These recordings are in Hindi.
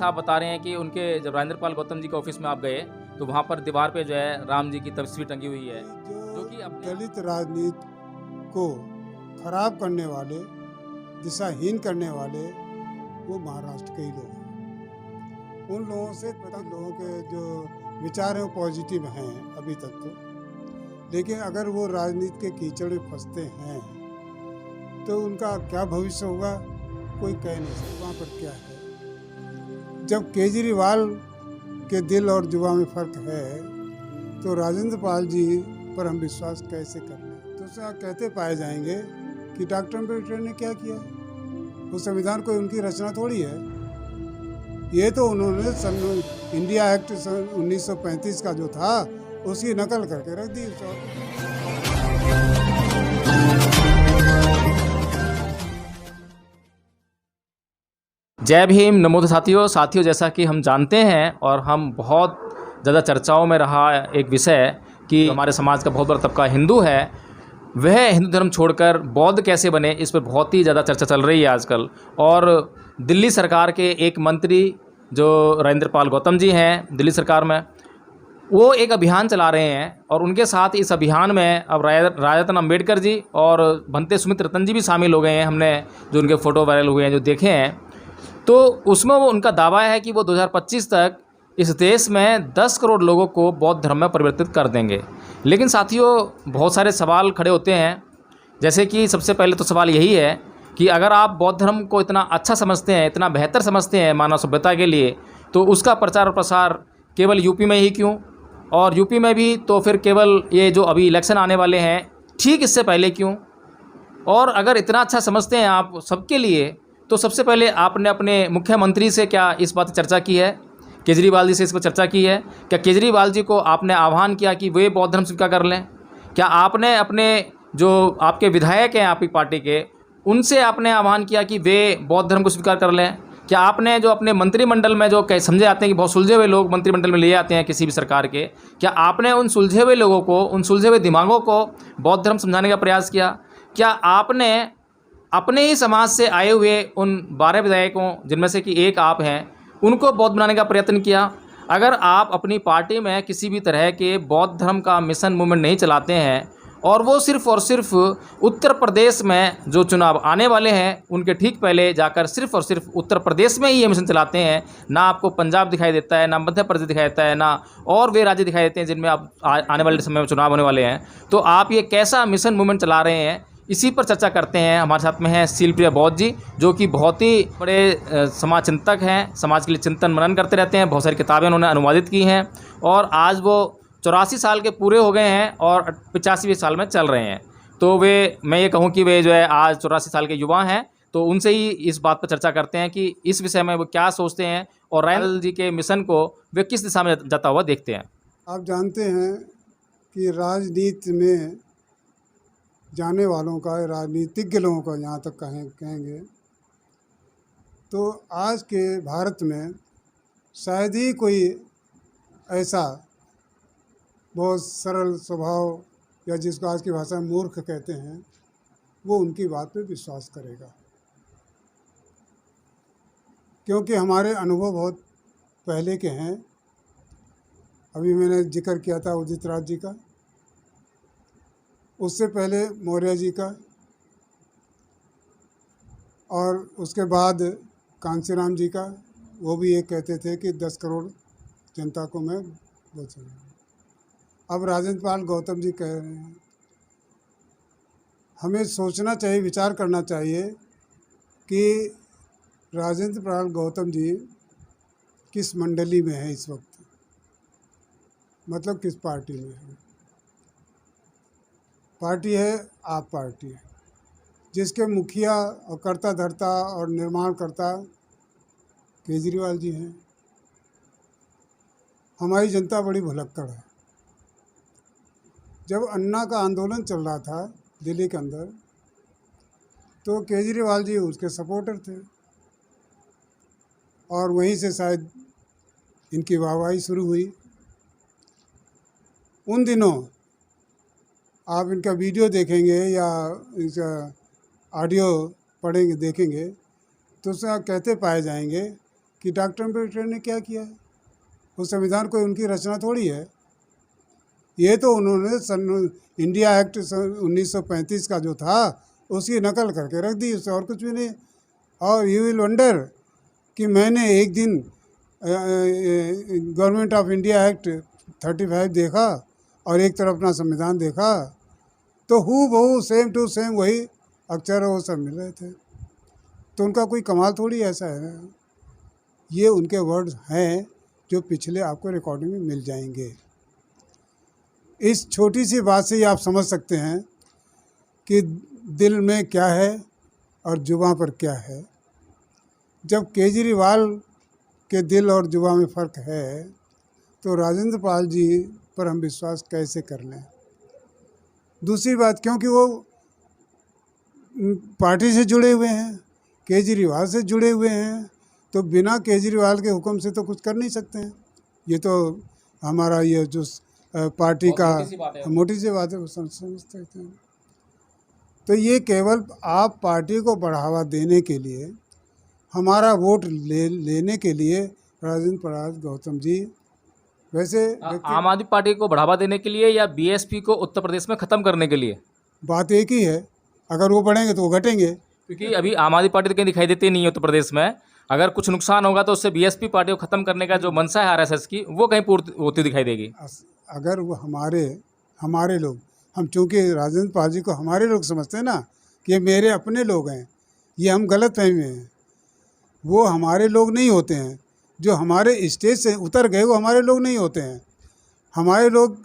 साहब बता रहे हैं कि उनके जब राजेंद्र पाल गौतम जी के ऑफिस में आप गए तो वहाँ पर दीवार पे जो है राम जी की तस्वीर टंगी हुई है, जो कि दलित राजनीति को खराब करने वाले, दिशाहीन करने वाले वो महाराष्ट्र के ही लोग हैं। उन लोगों से पता लोगों के जो विचार हैं वो पॉजिटिव हैं अभी तक तो, लेकिन अगर वो राजनीति के कीचड़ में फंसते हैं तो उनका क्या भविष्य होगा कोई कह नहीं सकता। वहाँ पर क्या है, जब केजरीवाल के दिल और जुबान में फर्क है तो राजेंद्र पाल जी पर हम विश्वास कैसे कर लें। तो उससे कहते पाए जाएंगे कि डॉक्टर अम्बेडकर ने क्या किया, वो संविधान कोई उनकी रचना थोड़ी है। ये तो उन्होंने इंडिया एक्ट 1935 का जो था उसकी नकल करके रख दी। जय भीम, नमो साथियों, जैसा कि हम जानते हैं और हम बहुत ज़्यादा चर्चाओं में रहा एक विषय कि हमारे समाज का बहुत बड़ा तबका हिंदू है, वह हिंदू धर्म छोड़कर बौद्ध कैसे बने, इस पर बहुत ही ज़्यादा चर्चा चल रही है आजकल। और दिल्ली सरकार के एक मंत्री जो राजेंद्र पाल गौतम जी हैं दिल्ली सरकार में, वो एक अभियान चला रहे हैं और उनके साथ इस अभियान में अब राजा अम्बेडकर जी और भंते सुमित रतन जी भी शामिल हो गए हैं। हमने जो उनके फ़ोटो वायरल हुए हैं जो देखे हैं, तो उसमें वो उनका दावा है कि वो 2025 तक इस देश में 10 करोड़ लोगों को बौद्ध धर्म में परिवर्तित कर देंगे। लेकिन साथियों, बहुत सारे सवाल खड़े होते हैं, जैसे कि सबसे पहले तो सवाल यही है कि अगर आप बौद्ध धर्म को इतना अच्छा समझते हैं, इतना बेहतर समझते हैं मानव सभ्यता के लिए, तो उसका प्रचार और प्रसार केवल यूपी में ही क्यों, और यूपी में भी तो फिर केवल ये जो अभी इलेक्शन आने वाले हैं ठीक इससे पहले क्यों। और अगर इतना अच्छा समझते हैं आप सबके लिए, तो सबसे पहले आपने अपने मुख्यमंत्री से क्या इस बात चर्चा की है, केजरीवाल जी से इस पर चर्चा की है? क्या केजरीवाल जी को आपने आह्वान किया कि वे बौद्ध धर्म स्वीकार कर लें? क्या आपने अपने जो आपके विधायक हैं आपकी पार्टी के, उनसे आपने आह्वान किया कि वे बौद्ध धर्म को स्वीकार कर लें? क्या आपने जो अपने मंत्रिमंडल में जो समझे जाते हैं कि बहुत सुलझे हुए लोग मंत्रिमंडल में ले जाते हैं किसी भी सरकार के, क्या आपने उन सुलझे हुए लोगों को, उन सुलझे हुए दिमागों को बौद्ध धर्म समझाने का प्रयास किया? क्या आपने अपने ही समाज से आए हुए उन 12 विधायकों, जिनमें से कि एक आप हैं, उनको बौद्ध बनाने का प्रयत्न किया? अगर आप अपनी पार्टी में किसी भी तरह के बौद्ध धर्म का मिशन मूवमेंट नहीं चलाते हैं और वो सिर्फ़ और सिर्फ उत्तर प्रदेश में जो चुनाव आने वाले हैं उनके ठीक पहले जाकर सिर्फ़ और सिर्फ उत्तर प्रदेश में ही ये मिशन चलाते हैं, ना आपको पंजाब दिखाई देता है, ना मध्य प्रदेश दिखाई देता है, ना और वे राज्य दिखाई देते हैं जिनमें अब आने वाले समय में चुनाव होने वाले हैं, तो आप ये कैसा मिशन मूवमेंट चला रहे हैं? इसी पर चर्चा करते हैं। हमारे साथ में हैं शीलप्रिया बौद्ध जी, जो कि बहुत ही बड़े समाज चिंतक हैं, समाज के लिए चिंतन मनन करते रहते हैं, बहुत सारी किताबें उन्होंने अनुवादित की हैं और आज वो 84 साल के पूरे हो गए हैं और 85वें साल में चल रहे हैं। तो वे, मैं ये कहूँ कि वे जो है आज 84 साल के युवा हैं, तो उनसे ही इस बात पर चर्चा करते हैं कि इस विषय में वो क्या सोचते हैं और राजेंद्र जी के मिशन को वे किस दिशा में जाता हुआ देखते हैं। आप जानते हैं कि राजनीति में जाने वालों का, राजनीतिज्ञ लोगों का यहाँ तक कहेंगे तो आज के भारत में शायद ही कोई ऐसा बहुत सरल स्वभाव या जिसको आज की भाषा में मूर्ख कहते हैं, वो उनकी बात पे विश्वास करेगा। क्योंकि हमारे अनुभव बहुत पहले के हैं। अभी मैंने जिक्र किया था उदित राज जी का, उससे पहले मौर्य जी का, और उसके बाद कांशीराम जी का। वो भी ये कहते थे कि 10 करोड़ जनता को मैं बचाऊंगा। अब राजेंद्र पाल गौतम जी कह रहे हैं। हमें सोचना चाहिए, विचार करना चाहिए कि राजेंद्र पाल गौतम जी किस मंडली में है इस वक्त, मतलब किस पार्टी में है। पार्टी है आप पार्टी है, जिसके मुखिया और कर्ता धर्ता और निर्माणकर्ता केजरीवाल जी हैं। हमारी जनता बड़ी भुलक्कड़ है। जब अन्ना का आंदोलन चल रहा था दिल्ली के अंदर, तो केजरीवाल जी उसके सपोर्टर थे और वहीं से शायद इनकी वाहवाही शुरू हुई। उन दिनों आप इनका वीडियो देखेंगे या इसका ऑडियो पढ़ेंगे, देखेंगे, तो उसमें आप कहते पाए जाएंगे कि डॉक्टर अम्बेडकर ने क्या किया है। वो संविधान कोई उनकी रचना थोड़ी है। ये तो उन्होंने इंडिया एक्ट 1935 का जो था उसकी नकल करके रख दी, उससे और कुछ भी नहीं। और यू विल वंडर कि मैंने एक दिन गवर्नमेंट ऑफ इंडिया एक्ट 35 देखा और एक तरफ अपना संविधान देखा, तो हूबहू सेम टू सेम वही अक्षर वो सब मिल रहे थे। तो उनका कोई कमाल थोड़ी ऐसा है। ये उनके वर्ड्स हैं जो पिछले आपको रिकॉर्डिंग में मिल जाएंगे। इस छोटी सी बात से ही आप समझ सकते हैं कि दिल में क्या है और जुबां पर क्या है। जब केजरीवाल के दिल और जुबां में फ़र्क है तो राजेंद्र पाल जी पर हम विश्वास कैसे कर लें। दूसरी बात, क्योंकि वो पार्टी से जुड़े हुए हैं, केजरीवाल से जुड़े हुए हैं, तो बिना केजरीवाल के हुक्म से तो कुछ कर नहीं सकते हैं। ये तो हमारा ये जो पार्टी का मोटी सी बात है, वो समझते हैं। तो ये केवल आप पार्टी को बढ़ावा देने के लिए, हमारा वोट लेने के लिए राजेंद्र प्रसाद गौतम जी वैसे आम आदमी पार्टी को बढ़ावा देने के लिए या बीएसपी को उत्तर प्रदेश में ख़त्म करने के लिए? बात एक ही है, अगर वो बढ़ेंगे तो वो घटेंगे। क्योंकि अभी आम आदमी पार्टी तो कहीं दिखाई देती नहीं है उत्तर प्रदेश में। अगर कुछ नुकसान होगा तो उससे बीएसपी पार्टी को ख़त्म करने का जो मंशा है आरएसएस की, वो कहीं पूर्ति होती दिखाई देगी। अगर वो हमारे लोग, हम चूँकि राजेंद्र पाल जी को हमारे लोग समझते हैं ना कि ये मेरे अपने लोग हैं, ये हम गलत फहमी में हैं। वो हमारे लोग नहीं होते हैं। जो हमारे स्टेज से उतर गए वो हमारे लोग नहीं होते हैं। हमारे लोग,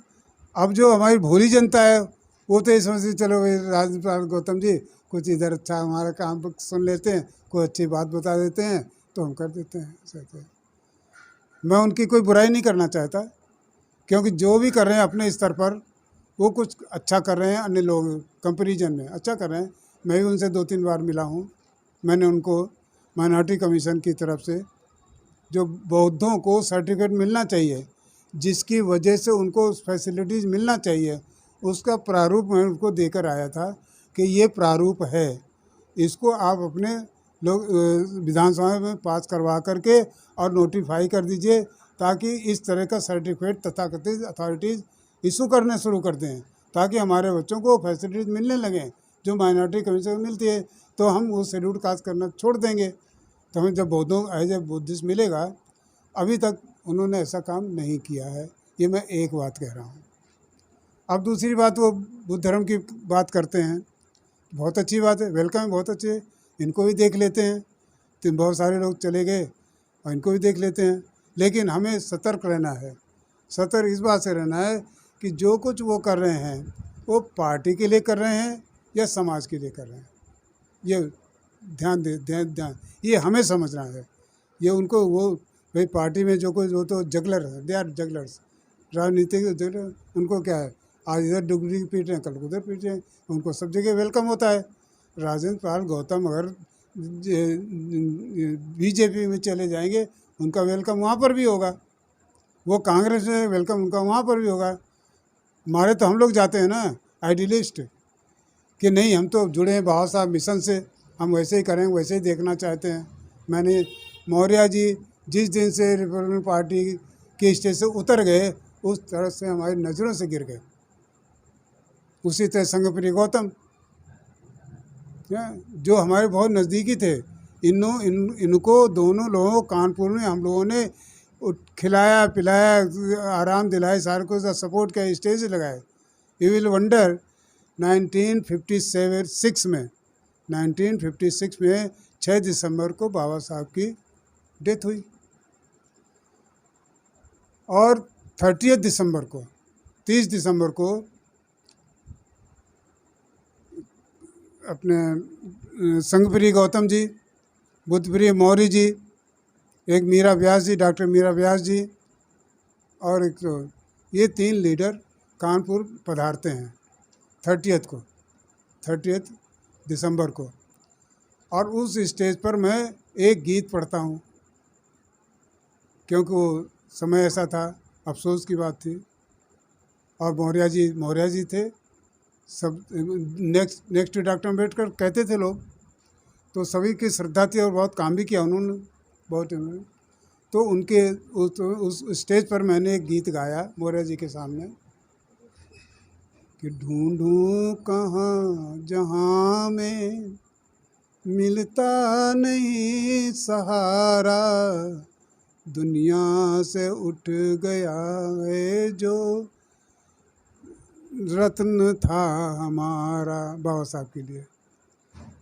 अब जो हमारी भोली जनता है वो तो ये समझते चलो भाई राजेंद्र प्रसाद गौतम जी कुछ इधर अच्छा हमारा काम सुन लेते हैं, कोई अच्छी बात बता देते हैं तो हम कर देते हैं, सहते हैं। मैं उनकी कोई बुराई नहीं करना चाहता, क्योंकि जो भी कर रहे हैं अपने स्तर पर वो कुछ अच्छा कर रहे हैं, अन्य लोग कंपेरिजन में अच्छा कर रहे हैं। मैं भी उनसे 2-3 बार मिला हूँ। मैंने उनको माइनॉरिटी कमीशन की तरफ से जो बौद्धों को सर्टिफिकेट मिलना चाहिए, जिसकी वजह से उनको फैसिलिटीज़ मिलना चाहिए, उसका प्रारूप मैं उनको देकर आया था कि ये प्रारूप है, इसको आप अपने लोग विधानसभा में पास करवा करके और नोटिफाई कर दीजिए, ताकि इस तरह का सर्टिफिकेट तथाकथित अथॉरिटीज़ इशू करने शुरू कर दें, ताकि हमारे बच्चों को फैसिलिटीज़ मिलने लगें जो माइनॉरिटी कमीशन में मिलती है। तो हम वो शेड्यूल कास्ट करना छोड़ देंगे, तो हमें जब बौद्धों एज ए बुद्धिस्ट मिलेगा। अभी तक उन्होंने ऐसा काम नहीं किया है, ये मैं एक बात कह रहा हूँ। अब दूसरी बात, वो बुद्ध धर्म की बात करते हैं, बहुत अच्छी बात है, वेलकम है, बहुत अच्छे, इनको भी देख लेते हैं। तो बहुत सारे लोग चले गए और इनको भी देख लेते हैं, लेकिन हमें सतर्क रहना है। सतर्क इस बात से रहना है कि जो कुछ वो कर रहे हैं वो पार्टी के लिए कर रहे हैं या समाज के लिए कर रहे हैं, ये ध्यान ये हमें समझना है। ये उनको वो भाई पार्टी में जो कोई, वो तो जगलर है, दे आर जगलर्स, राजनीतिक जगलर। उनको क्या है, आज इधर डुगरी पीट रहे हैं, कल उधर पीट रहे हैं, उनको सब जगह वेलकम होता है। राजेंद्र पाल गौतम अगर बीजेपी में चले जाएंगे, उनका वेलकम वहाँ पर भी होगा। वो कांग्रेस में वेलकम उनका वहाँ पर भी होगा। हमारे तो हम लोग जाते हैं ना आइडियलिस्ट, कि नहीं हम तो जुड़े हैं बाबा साहब मिशन से, हम वैसे ही करेंगे, वैसे ही देखना चाहते हैं। मैंने मौर्य जी जिस दिन से रिपब्लिकन पार्टी के स्टेज से उतर गए, उस तरह से हमारी नज़रों से गिर गए। उसी तरह संगप्रिय गौतम जो हमारे बहुत नज़दीकी थे, इनको दोनों लोगों को कानपुर में हम लोगों ने खिलाया पिलाया, आराम दिलाया, सारे को सपोर्ट किया, स्टेज लगाए। यू विल वंडर 1956 में 6 दिसंबर को बाबा साहब की डेथ हुई, और 30 दिसंबर को अपने संगप्रिय गौतम जी, बुद्धप्रिय मौर्य जी, एक मीरा व्यास जी, डॉक्टर मीरा व्यास जी, और एक तो ये 3 लीडर कानपुर पधारते हैं 30 दिसंबर को। और उस स्टेज पर मैं एक गीत पढ़ता हूँ, क्योंकि वो समय ऐसा था, अफसोस की बात थी। और मौर्य जी थे, सब नेक्स्ट डॉक्टर अम्बेडकर कहते थे लोग, तो सभी की श्रद्धा थी और बहुत काम भी किया उन्होंने, बहुत। तो उनके उस स्टेज पर मैंने एक गीत गाया मौर्य जी के सामने कि ढूंढूं कहाँ जहाँ में मिलता नहीं सहारा, दुनिया से उठ गया है जो रत्न था हमारा। बाबा साहब के लिए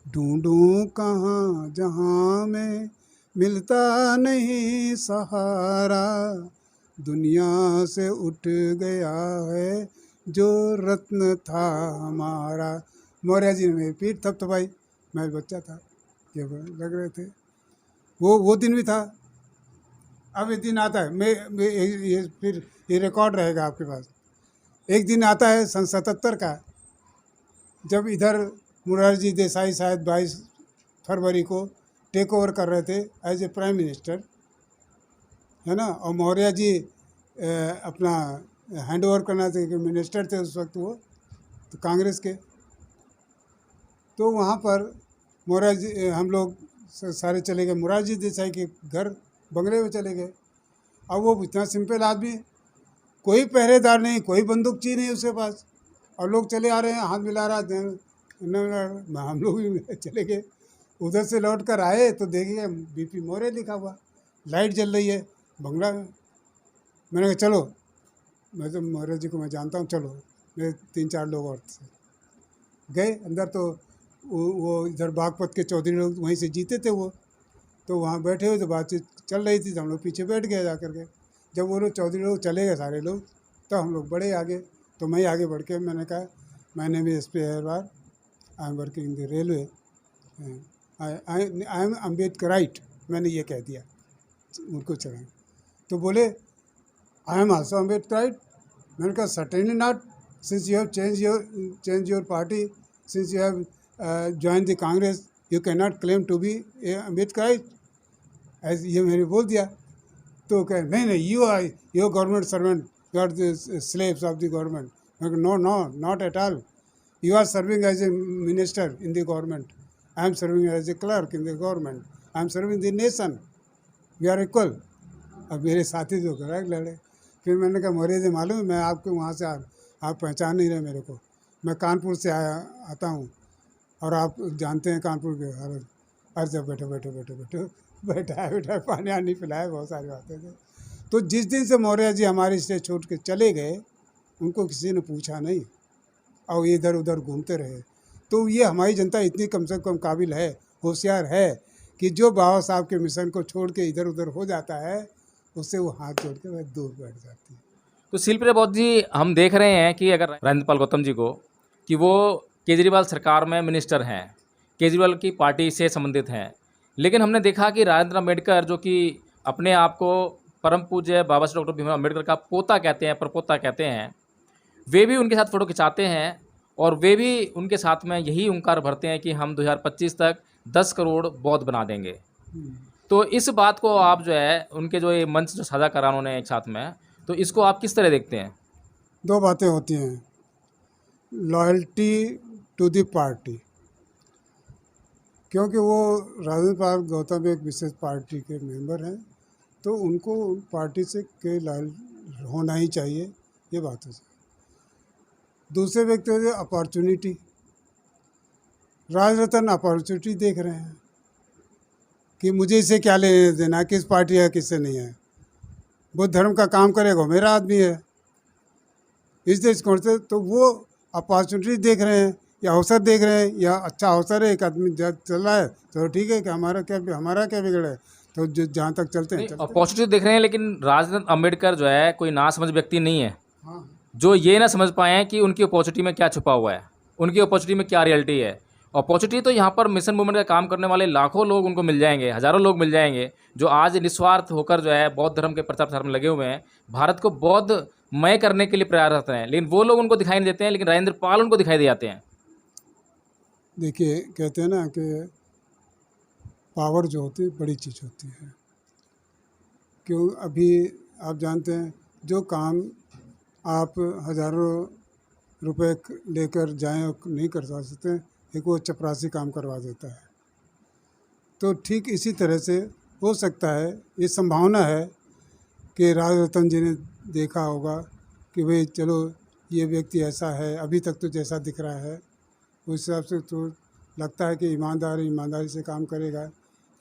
ढूंढूं कहाँ जहाँ में मिलता नहीं सहारा, दुनिया से उठ गया है जो रत्न था हमारा। मौर्य जी ने मेरी पीठ थपथपाई, मैं बच्चा था, ये लग रहे थे। वो दिन भी था। अब एक दिन आता है, मैं ये फिर ये रिकॉर्ड रहेगा आपके पास। एक दिन आता है सन 77 का, जब इधर मोरारजी देसाई शायद 22 फरवरी को टेक ओवर कर रहे थे एज ए प्राइम मिनिस्टर, है ना, और मौर्य जी अपना हैंड ओवर करना थे कि मिनिस्टर थे उस वक्त वो, तो कांग्रेस के। तो वहाँ पर मौर्य जी, हम लोग सारे चले गए मोरारजी देसाई के घर बंगले में चले गए। अब वो इतना सिंपल आदमी, कोई पहरेदार नहीं, कोई बंदूक ची नहीं उसके पास, और लोग चले आ रहे हैं, हाथ मिला रहा है। हम लोग भी चले गए। उधर से लौट कर आए तो देखेंगे बीपी मौर्य लिखा हुआ, लाइट जल रही है बंगला में। मैंने कहा चलो, मैं तो मौर्य जी को मैं जानता हूँ, चलो। मेरे 3-4 लोग और गए अंदर। तो वो इधर बागपत के चौधरी लोग वहीं से जीते थे वो, तो वहाँ बैठे हुए तो बातचीत चल रही थी, तो हम लोग पीछे बैठ गए जा कर के। जब वो लोग चौधरी लोग चले गए सारे लोग, तो हम लोग बड़े आगे। तो मैं आगे बढ़ के मैंने कहा, my name is SP Agarwal, I am working in the railway, I am Ambedkarite, मैंने ये कह दिया उनको चढ़ाए। तो बोले आई एम आल्सो अम्बेडकराइट। मैंने कहा certainly not, since you have change your party, since you have join the Congress, you can not claim to be a Ambedkarite, ऐसे ये मैंने बोल दिया। तो कहे नहीं, you are government servant, you are the slaves of the government. No no, not at all, you are serving as a minister in the government, I am serving as a clerk in the government, I am serving the nation, we are equal. अब मेरे साथी जो करेक्ट लड़े। फिर मैंने कहा मौर्य जी मालूम है, मैं आपके वहाँ से आप पहचान नहीं रहे मेरे को, मैं कानपुर से आता हूँ, और आप जानते हैं कानपुर के हर जब बैठा पानी आनी पिलाया, बहुत सारी बातें थे। तो जिस दिन से मौर्य जी हमारे स्टेज छोड़ के चले गए, उनको किसी ने पूछा नहीं, और इधर उधर घूमते रहे। तो ये हमारी जनता इतनी कम से कम काबिल है, होशियार है, कि जो बाबा साहब के मिशन को छोड़ के इधर उधर हो जाता है, उससे वो हाथ जोड़ के वह दूर बैठ जाती है। तो शिल्पी रावत जी, हम देख रहे हैं कि अगर राजेंद्र पाल गौतम जी को, कि वो केजरीवाल सरकार में मिनिस्टर हैं, केजरीवाल की पार्टी से संबंधित हैं, लेकिन हमने देखा कि राजेंद्र अम्बेडकर, जो कि अपने आप को परम पूज्य बाबा साहब डॉक्टर भीमराव अम्बेडकर का पोता कहते हैं, परपोता कहते हैं, वे भी उनके साथ फ़ोटो खिंचाते हैं, और वे भी उनके साथ में यही हुंकार भरते हैं कि हम 2025 तक 10 करोड़ बौद्ध बना देंगे। तो इस बात को आप जो है, उनके जो ये मंच जो साझा करा उन्होंने एक साथ में, तो इसको आप किस तरह देखते हैं? दो बातें होती हैं, लॉयल्टी टू द पार्टी, क्योंकि वो राजेंद्र पाल गौतम एक विशेष पार्टी के मेंबर हैं, तो उनको पार्टी से के लॉयल होना ही चाहिए, ये बात है। दूसरे व्यक्ति होते अपॉर्चुनिटी, राज रतन अपॉर्चुनिटी देख रहे हैं कि मुझे इसे क्या लेने देना, किस पार्टी है किससे नहीं है, बुद्ध धर्म का काम करेगा मेरा आदमी है, इस देश कौन से। तो वो अपॉर्चुनिटी देख रहे हैं, या अवसर देख रहे हैं, या अच्छा अवसर है, एक आदमी जब चल रहा है तो ठीक है कि हमारा क्या बिगड़ है, तो जहाँ तक चलते हैं अपॉर्चुनिटी देख रहे हैं, लेकिन राजेंद्र अम्बेडकर जो है कोई नासमझ व्यक्ति नहीं है, हाँ, जो ये ना समझ पाए कि उनकी अपॉर्चुनिटी में क्या छुपा हुआ है, उनकी अपॉर्चुनिटी में क्या रियलिटी है। अपॉर्चुनिटी तो यहाँ पर मिशन मूवमेंट का काम करने वाले लाखों लोग उनको मिल जाएंगे, हज़ारों लोग मिल जाएंगे, जो आज निस्वार्थ होकर जो है बौद्ध धर्म के प्रचार प्रसार में लगे हुए हैं, भारत को बौद्धमय करने के लिए प्रयासरत हैं, लेकिन वो लोग उनको दिखाई नहीं देते हैं, लेकिन राजेंद्र पाल उनको दिखाई दे जाते हैं। देखिए कहते हैं ना कि पावर जो होती है बड़ी चीज़ होती है। क्यों, अभी आप जानते हैं जो काम आप हज़ारों रुपए लेकर जाएं और नहीं कर सकते, एक वो चपरासी काम करवा देता है। तो ठीक इसी तरह से हो सकता है, ये संभावना है कि राज रतन जी ने देखा होगा कि भाई चलो ये व्यक्ति ऐसा है, अभी तक तो जैसा दिख रहा है उस हिसाब से तो लगता है कि ईमानदारी से काम करेगा।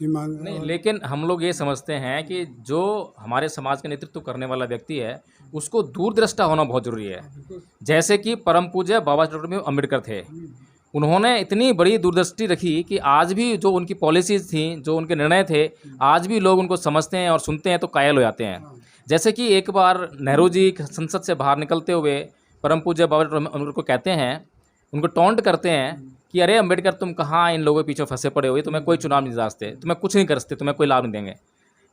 नहीं, लेकिन हम लोग ये समझते हैं कि जो हमारे समाज का नेतृत्व करने वाला व्यक्ति है उसको दूरदृष्टा होना बहुत ज़रूरी है। जैसे कि परम पूज्य बाबा डॉक्टर भीम अम्बेडकर थे, उन्होंने इतनी बड़ी दूरदृष्टि रखी कि आज भी जो उनकी पॉलिसीज़ थी, जो उनके निर्णय थे, आज भी लोग उनको समझते हैं और सुनते हैं तो कायल हो जाते हैं। जैसे कि एक बार नेहरू जी संसद से बाहर निकलते हुए परम पूज्य बाबा डॉक्टर अम्बेडकर को कहते हैं, उनको टॉन्ट करते हैं कि अरे अम्बेडकर तुम कहाँ इन लोगों के पीछे फंसे पड़े हो, ये तुम्हें कोई चुनाव नहीं दिलाते, तुम्हें कुछ नहीं कर सकते, तुम्हें कोई लाभ नहीं देंगे,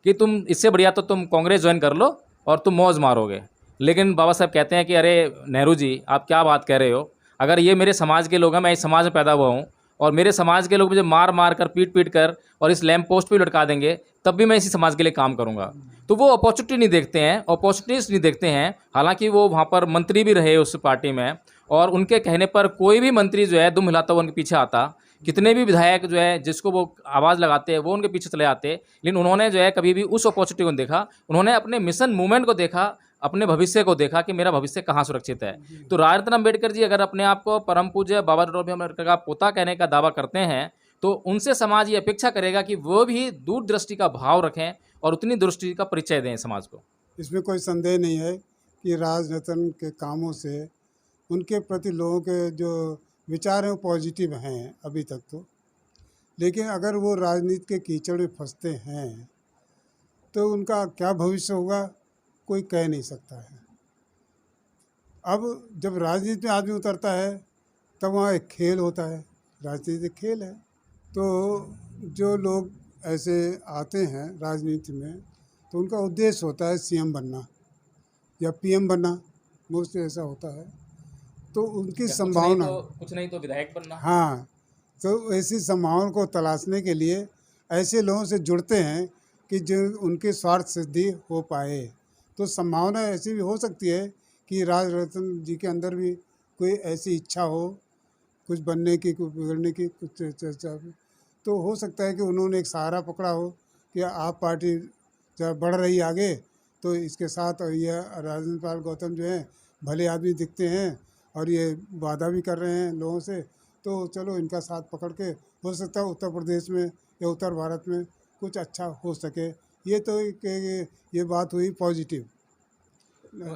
कि तुम इससे बढ़िया तो तुम कांग्रेस ज्वाइन कर लो और तुम मौज मारोगे। लेकिन बाबा साहब कहते हैं कि अरे नेहरू जी आप क्या बात कह रहे हो, अगर ये मेरे समाज के लोग हैं, मैं इस समाज में पैदा हुआ हूँ और मेरे समाज के लोग मुझे मार मार कर पीट पीट कर और इस लैंप पोस्ट पर लटका देंगे तब भी मैं इसी समाज के लिए काम करूँगा। तो वो अपॉर्चुनिटी नहीं देखते हैं, अपॉर्चुनिटीज नहीं देखते हैं। हालांकि वो वहाँ पर मंत्री भी रहे उस पार्टी में और उनके कहने पर कोई भी मंत्री जो है दुम हिलाता हुआ उनके पीछे आता, कितने भी विधायक जो है जिसको वो आवाज़ लगाते हैं वो उनके पीछे चले आते। लेकिन उन्होंने जो है कभी भी उस अपॉर्चुनिटी को देखा, उन्होंने अपने मिशन मूवमेंट को देखा, अपने भविष्य को देखा कि मेरा भविष्य कहाँ सुरक्षित है। तो राजरत्न अम्बेडकर जी अगर अपने आप को परम पूज्य बाबा डॉक्टर भीम अम्बेडकर का पोता कहने का दावा करते हैं तो उनसे समाज ये अपेक्षा करेगा कि वो भी दूरदृष्टि का भाव रखें और उतनी दृष्टि का परिचय दें समाज को। इसमें कोई संदेह नहीं है कि राज रतन के कामों से उनके प्रति लोगों के जो विचार हैं वो पॉजिटिव हैं अभी तक तो। लेकिन अगर वो राजनीति के कीचड़ में फंसते हैं तो उनका क्या भविष्य होगा कोई कह नहीं सकता है। अब जब राजनीति में आदमी उतरता है तब वहाँ एक खेल होता है, राजनीति एक खेल है। तो जो लोग ऐसे आते हैं राजनीति में तो उनका उद्देश्य होता है सीएम बनना या पीएम बनना, मोस्टली ऐसा होता है। तो उनकी संभावना कुछ नहीं तो विधायक बनना। हाँ, तो ऐसी संभावना को तलाशने के लिए ऐसे लोगों से जुड़ते हैं कि जो उनके स्वार्थ सिद्धि हो पाए। तो संभावना ऐसी भी हो सकती है कि राज रतन जी के अंदर भी कोई ऐसी इच्छा हो कुछ बनने की, कुछ बिगड़ने की, कुछ चर्चा की। तो हो सकता है कि उन्होंने एक सहारा पकड़ा हो कि आप पार्टी जब बढ़ रही आगे तो इसके साथ ये राजेंद्र पाल गौतम जो हैं भले आदमी दिखते हैं और ये वादा भी कर रहे हैं लोगों से, तो चलो इनका साथ पकड़ के हो सकता है उत्तर प्रदेश में या उत्तर भारत में कुछ अच्छा हो सके। ये तो ये बात हुई पॉजिटिव।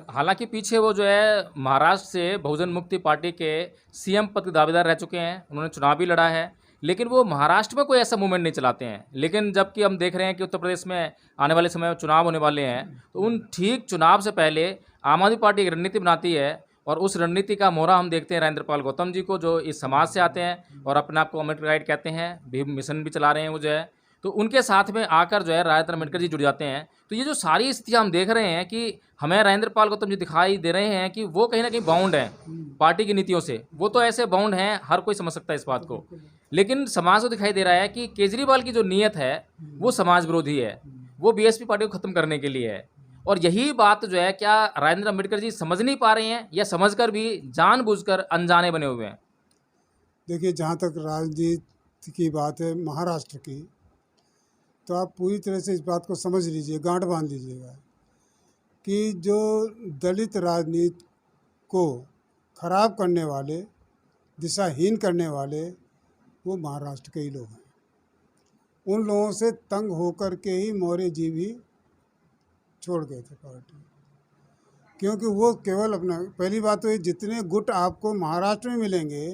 हालांकि पीछे वो जो है महाराष्ट्र से बहुजन मुक्ति पार्टी के सीएम पद के दावेदार रह चुके हैं, उन्होंने चुनाव भी लड़ा है, लेकिन वो महाराष्ट्र में कोई ऐसा मूवमेंट नहीं चलाते हैं। लेकिन जबकि हम देख रहे हैं कि उत्तर प्रदेश में आने वाले समय में चुनाव होने वाले हैं, तो उन ठीक चुनाव से पहले आम आदमी पार्टी एक रणनीति बनाती है और उस रणनीति का मोहरा हम देखते हैं राजेंद्र पाल गौतम जी को, जो इस समाज से आते हैं और अपने आप को अम्बेडकर गाइड कहते हैं, भीम मिशन भी चला रहे हैं वो जो है। तो उनके साथ में आकर जो है राजेंद्र अम्बेडकर जी जुड़ जाते हैं। तो ये जो सारी स्थितियाँ हम देख रहे हैं कि हमें राजेंद्र पाल गौतम जी दिखाई दे रहे हैं कि वो कहीं ना कहीं बाउंड हैं पार्टी की नीतियों से। वो तो ऐसे बाउंड हैं, हर कोई समझ सकता है इस बात को। लेकिन समाज को दिखाई दे रहा है कि केजरीवाल की जो नीयत है वो समाज विरोधी है, वो बीएसपी पार्टी को ख़त्म करने के लिए है। और यही बात जो है क्या राजेंद्र अम्बेडकर जी समझ नहीं पा रहे हैं या समझकर भी जानबूझकर अनजाने बने हुए हैं? देखिए, जहाँ तक राजनीति की बात है महाराष्ट्र की, तो आप पूरी तरह से इस बात को समझ लीजिए, गांठ बांध लीजिएगा कि जो दलित राजनीति को खराब करने वाले, दिशाहीन करने वाले, वो महाराष्ट्र के ही लोग हैं। उन लोगों से तंग होकर के ही मौर्य जी भी छोड़ गए थे पार्टी, क्योंकि वो केवल अपना, पहली बात तो ये जितने गुट आपको महाराष्ट्र में मिलेंगे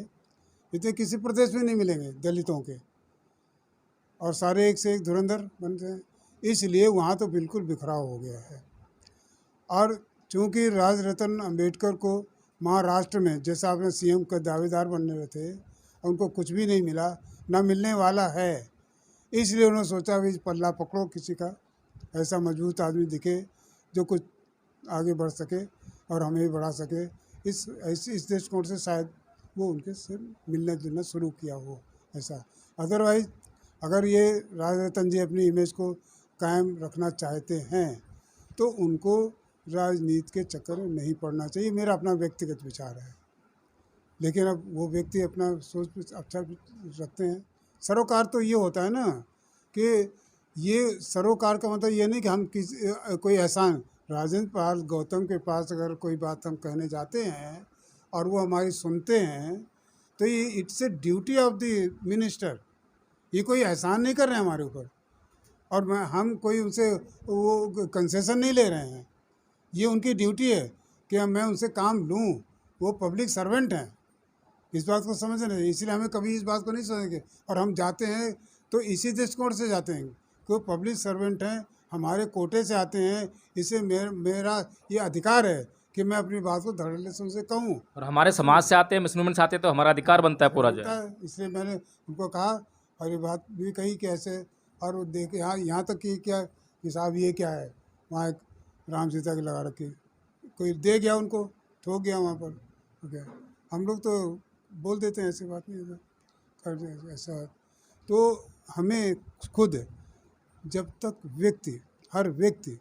इतने किसी प्रदेश में नहीं मिलेंगे दलितों के, और सारे एक से एक धुरंधर बनते हैं, इसलिए वहाँ तो बिल्कुल बिखराव हो गया है। और चूँकि राज रतन अम्बेडकर को महाराष्ट्र में जैसा आपने सीएम का दावेदार बनने रहे थे, उनको कुछ भी नहीं मिला, ना मिलने वाला है, इसलिए उन्होंने सोचा भी पल्ला पकड़ो किसी का, ऐसा मजबूत आदमी दिखे जो कुछ आगे बढ़ सके और हमें भी बढ़ा सके। इस दृष्टिकोण से शायद वो उनके से मिलना जुलना शुरू किया हो ऐसा। अदरवाइज़ अगर ये राज रतन जी अपनी इमेज को कायम रखना चाहते हैं तो उनको राजनीति के चक्कर में नहीं पड़ना चाहिए, मेरा अपना व्यक्तिगत विचार है। लेकिन अब वो व्यक्ति अपना सोच अच्छा रखते हैं। सरोकार तो ये होता है ना कि ये सरोकार का मतलब ये नहीं कि हम कोई एहसान, राजेंद्र पाल गौतम के पास अगर कोई बात हम कहने जाते हैं और वो हमारी सुनते हैं तो ये it's a duty of the minister. ये कोई एहसान नहीं कर रहे हैं हमारे ऊपर, और हम कोई उनसे वो कंसेशन नहीं ले रहे हैं। ये उनकी ड्यूटी है कि मैं उनसे काम लूँ। वो पब्लिक सर्वेंट हैं, इस बात को समझ रहे हैं, इसलिए हमें कभी इस बात को नहीं समझेंगे। और हम जाते हैं तो इसी दृष्टिकोण से जाते हैं कि वो पब्लिक सर्वेंट हैं, हमारे कोटे से आते हैं, इसे मेरा ये अधिकार है कि मैं अपनी बात को धड़ल्ले से उनसे कहूँ। और हमारे समाज से आते हैं, मुस्लिम से आते हैं, तो हमारा अधिकार बनता है पूरा जो है। इसलिए मैंने उनको कहा और ये बात भी कही कि ऐसे, और वो देखे यहाँ तक कि क्या हिसाब ये क्या है, वहाँ एक राम सीता की लगा रखी, कोई दे गया उनको, ठोक गया वहाँ पर। ओके, हम लोग तो बोल देते हैं, ऐसी बात नहीं है, कर दे ऐसा। तो हमें खुद जब तक हर व्यक्ति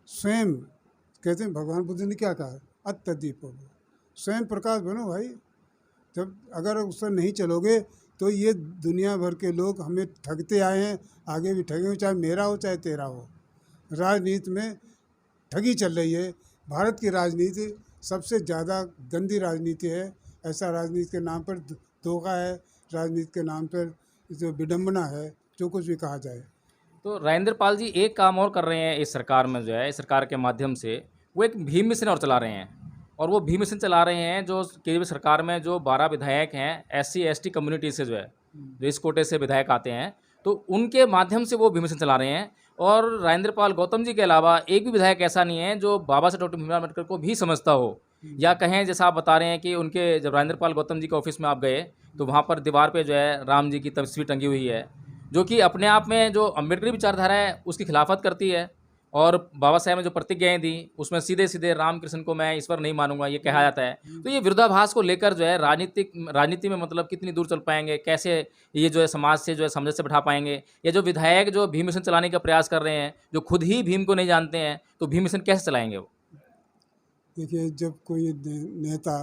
स्वयं, कहते हैं भगवान बुद्ध ने क्या कहा, अत्यदीप हो, स्वयं प्रकाश बनो भाई। जब अगर उससे नहीं चलोगे तो ये दुनिया भर के लोग हमें ठगते आए हैं, आगे भी ठगेंगे, चाहे मेरा हो चाहे तेरा हो। राजनीति में ठगी चल रही है। भारत की राजनीति सबसे ज़्यादा गंदी राजनीति है। ऐसा राजनीति के नाम पर धोखा है, राजनीति के नाम पर जो विडंबना है, जो कुछ भी कहा जाए। तो राजेंद्र पाल जी एक काम और कर रहे हैं इस सरकार में जो है, इस सरकार के माध्यम से वो एक भीम मिशन और चला रहे हैं। और वो भीम मिशन चला रहे हैं जो केंद्रीय सरकार में जो 12 विधायक हैं SC ST कम्युनिटी से जो है, जो इस कोटे से विधायक आते हैं, तो उनके माध्यम से वो भीम मिशन चला रहे हैं। और राजेंद्र पाल गौतम जी के अलावा एक भी विधायक ऐसा नहीं है जो बाबा साहेब डॉक्टर भीमराव अम्बेडकर को भी समझता हो, या कहें जैसा आप बता रहे हैं कि उनके जब राजेंद्र पाल गौतम जी के ऑफिस में आप गए तो वहाँ पर दीवार पे जो है राम जी की तस्वीर टंगी हुई है, जो कि अपने आप में जो अम्बेडकरी विचारधारा है उसकी खिलाफत करती है। और बाबा साहेब ने जो प्रतिज्ञाएं दी उसमें सीधे सीधे रामकृष्ण को मैं ईश्वर नहीं मानूंगा ये कहा जाता है। तो ये विरोधाभास को लेकर जो है राजनीति में मतलब कितनी दूर चल पाएंगे, कैसे ये जो है समाज से जो है समझ से बैठा पाएंगे। ये जो विधायक जो भीम मिशन चलाने का प्रयास कर रहे हैं, जो खुद ही भीम को नहीं जानते हैं, तो भीम मिशन कैसे चलाएंगे वो? देखिए, जब कोई नेता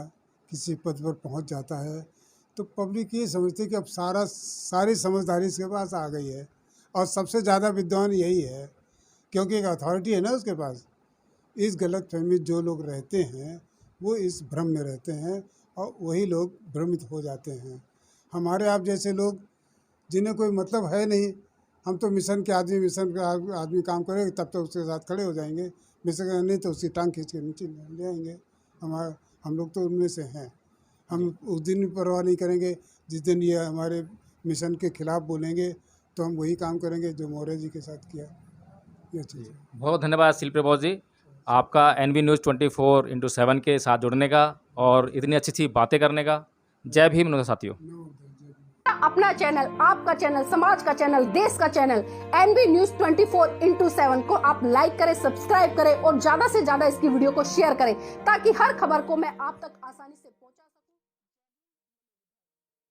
किसी पद पर पहुंच जाता है तो पब्लिक ये समझती है कि अब सारी समझदारी इसके पास आ गई है, और सबसे ज़्यादा विद्वान यही है क्योंकि एक अथॉरिटी है ना उसके पास। इस गलत फहमी जो लोग रहते हैं वो इस भ्रम में रहते हैं और वही लोग भ्रमित हो जाते हैं। हमारे आप जैसे लोग जिन्हें कोई मतलब है नहीं, हम तो मिशन के आदमी काम करेंगे तब तक उसके साथ खड़े हो जाएंगे, मिशन का नहीं तो उसकी टांग खींच के नीचे ले आएंगे। हम लोग तो उनमें से हैं। हम उस दिन भी परवाह नहीं करेंगे जिस दिन ये हमारे मिशन के खिलाफ बोलेंगे, तो हम वही काम करेंगे जो मौर्य जी के साथ किया। ये चीज़ है। बहुत धन्यवाद शिल्पी बोस जी, आपका NV News 24/7 के साथ जुड़ने का और इतनी अच्छी अच्छी बातें करने का। जय भीम नमस्ते साथियों। अपना चैनल, आपका चैनल, समाज का चैनल, देश का चैनल NV News 24/7 को आप लाइक करें, सब्सक्राइब करें और ज्यादा से ज्यादा इसकी वीडियो को शेयर करें ताकि हर खबर को मैं आप तक आसानी से पहुंचा